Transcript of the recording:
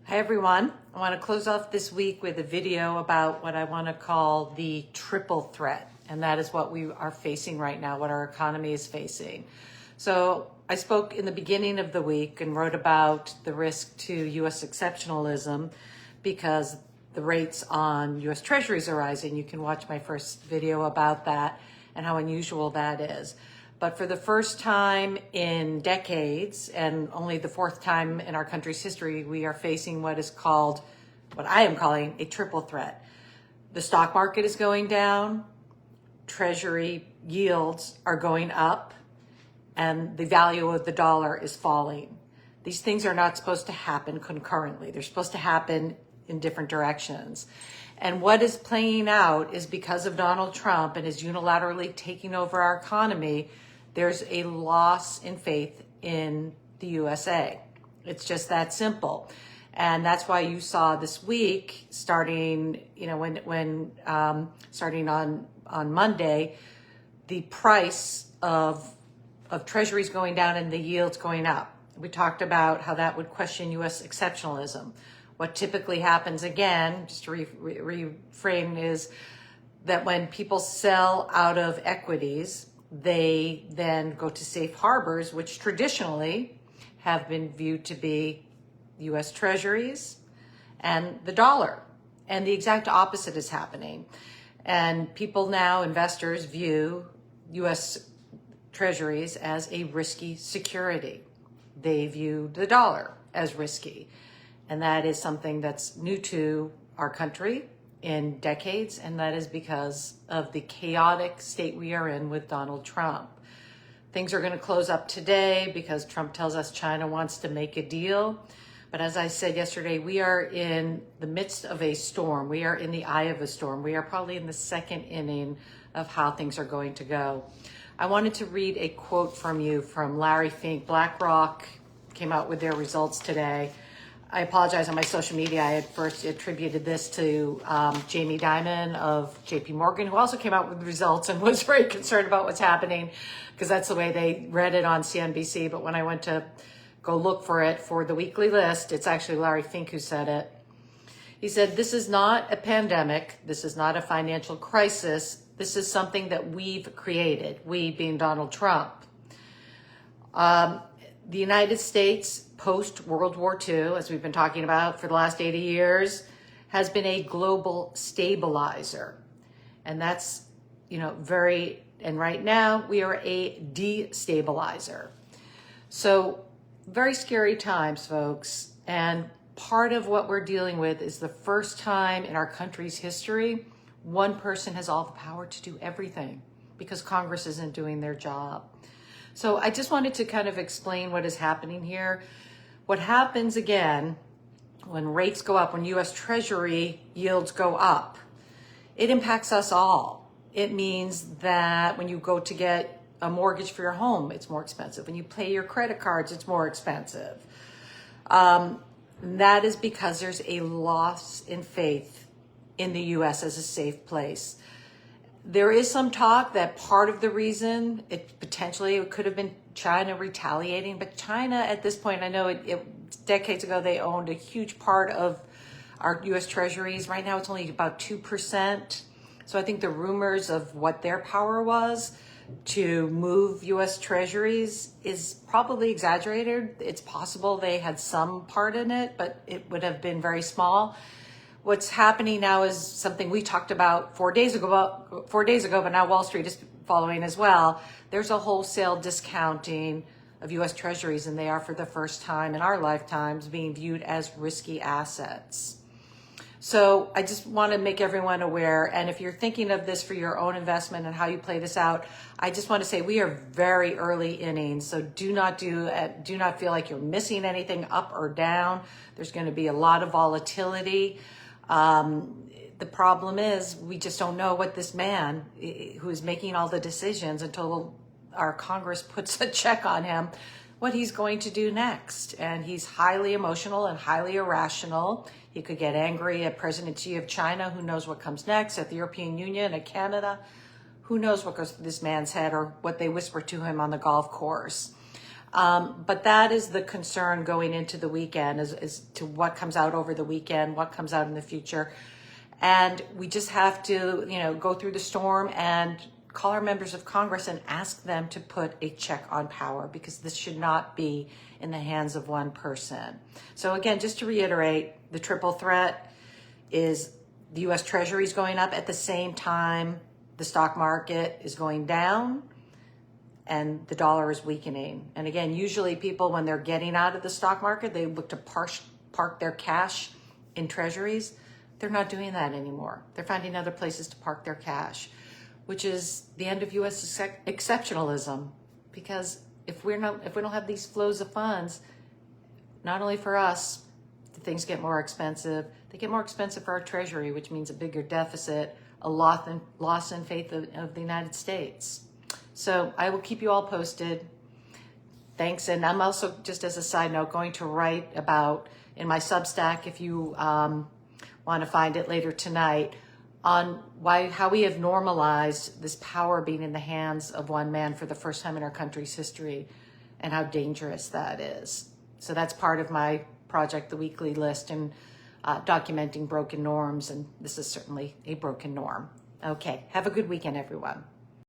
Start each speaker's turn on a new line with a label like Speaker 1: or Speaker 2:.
Speaker 1: Hi everyone. I want to close off this week with a video about what I want to call the triple threat. And that is what we are facing right now, what our economy is facing. So I spoke in the beginning of the week and wrote about the risk to US exceptionalism because the rates on US Treasuries are rising. You can watch my first video about that and how unusual that is. But for the first time in decades, and only the fourth time in our country's history, we are facing what I am calling a triple threat. The stock market is going down, Treasury yields are going up, and the value of the dollar is falling. These things are not supposed to happen concurrently. They're supposed to happen in different directions. And what is playing out is because of Donald Trump and his unilaterally taking over our economy, there's a loss in faith in the USA. It's just that simple. And that's why you saw this week, starting, starting on Monday, the price of treasuries going down and the yields going up. We talked about how that would question US exceptionalism. What typically happens, again, just to reframe, is that when people sell out of equities, they then go to safe harbors, which traditionally have been viewed to be US Treasuries and the dollar. And the exact opposite is happening. And people now, investors, view US Treasuries as a risky security. They view the dollar as risky. And that is something that's new to our country in decades, and that is because of the chaotic state we are in with Donald Trump. Things are going to close up today because Trump tells us China wants to make a deal. But as I said yesterday, we are in the midst of a storm. We are in the eye of a storm. We are probably in the second inning of how things are going to go. I wanted to read a quote from you from Larry Fink. BlackRock came out with their results today. I apologize, on my social media, I had first attributed this to Jamie Dimon of JP Morgan, who also came out with results and was very concerned about what's happening because that's the way they read it on CNBC. But when I went to go look for it for the weekly list, it's actually Larry Fink who said it. He said, "This is not a pandemic. This is not a financial crisis. This is something that we've created, we being Donald Trump. The United States, post-World War II, as we've been talking about for the last 80 years, has been a global stabilizer." And that's, and right now we are a destabilizer. So very scary times, folks. And part of what we're dealing with is the first time in our country's history, one person has all the power to do everything because Congress isn't doing their job. So I just wanted to kind of explain what is happening here. What happens again when rates go up, when US Treasury yields go up, it impacts us all. It means that when you go to get a mortgage for your home, it's more expensive. When you pay your credit cards, it's more expensive. That is because there's a loss in faith in the US as a safe place. There is some talk that part of the reason it could have been China retaliating, but China at this point, I know decades ago they owned a huge part of our US Treasuries. Right now it's only about 2%. So I think the rumors of what their power was to move US Treasuries is probably exaggerated. It's possible they had some part in it, but it would have been very small. What's happening now is something we talked about 4 days ago, but now Wall Street is following as well. There's a wholesale discounting of US Treasuries, and they are, for the first time in our lifetimes, being viewed as risky assets. So I just want to make everyone aware, and if you're thinking of this for your own investment and how you play this out, I just want to say we are very early innings, so do not feel like you're missing anything up or down. There's going to be a lot of volatility. The problem is we just don't know what this man who is making all the decisions until our Congress puts a check on him, what he's going to do next. And he's highly emotional and highly irrational. He could get angry at President Xi of China. Who knows what comes next? At the European Union, at Canada. Who knows what goes through this man's head or what they whisper to him on the golf course. But that is the concern going into the weekend, is to what comes out over the weekend, what comes out in the future. And we just have to, go through the storm and call our members of Congress and ask them to put a check on power, because this should not be in the hands of one person. So again, just to reiterate, the triple threat is the U.S. Treasury is going up at the same time the stock market is going down and the dollar is weakening. And again, usually people, when they're getting out of the stock market, they look to park their cash in treasuries. They're not doing that anymore. They're finding other places to park their cash, which is the end of U.S. exceptionalism. Because if we don't have these flows of funds, not only for us, things get more expensive. They get more expensive for our treasury, which means a bigger deficit, a loss in faith of the United States. So I will keep you all posted. Thanks. And I'm also, just as a side note, going to write about, in my Substack, if you want to find it later tonight, on how we have normalized this power being in the hands of one man for the first time in our country's history, and how dangerous that is. So that's part of my project, The Weekly List, and documenting broken norms, and this is certainly a broken norm. Okay, have a good weekend, everyone.